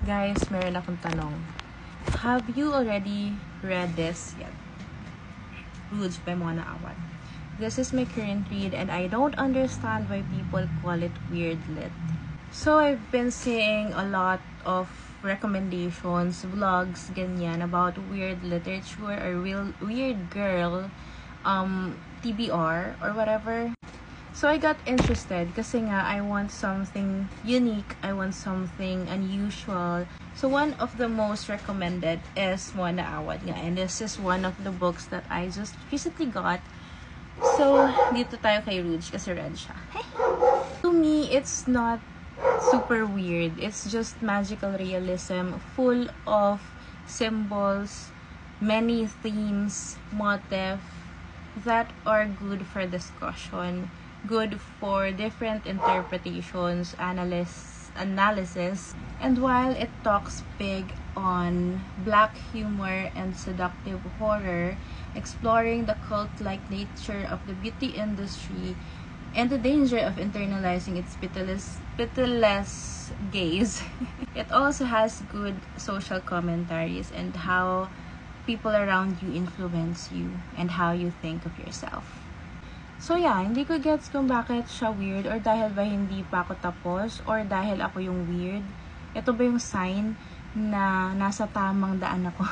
Guys, meron akong tanong. Have you already read this yet? Roots by Mona Awad. This is my current read and I don't understand why people call it weird lit. So I've been seeing a lot of recommendations, vlogs, ganyan, about weird literature or weird girl, TBR or whatever. So I got interested kasi nga I want something unique, I want something unusual. So one of the most recommended is Mona Awad nga, and this is one of the books that I just recently got. So dito tayo kay Rouge kasi read siya. To me, it's not super weird. It's just magical realism full of symbols, many themes, motif that are good for discussion, good for different interpretations, analysis. And while it talks big on black humor and seductive horror, exploring the cult-like nature of the beauty industry and the danger of internalizing its pitiless gaze, it also has good social commentaries and how people around you influence you and how you think of yourself. So yeah, hindi ko gets kung bakit siya weird or dahil ba hindi pa ako tapos or dahil ako yung weird. Ito ba yung sign na nasa tamang daan ako?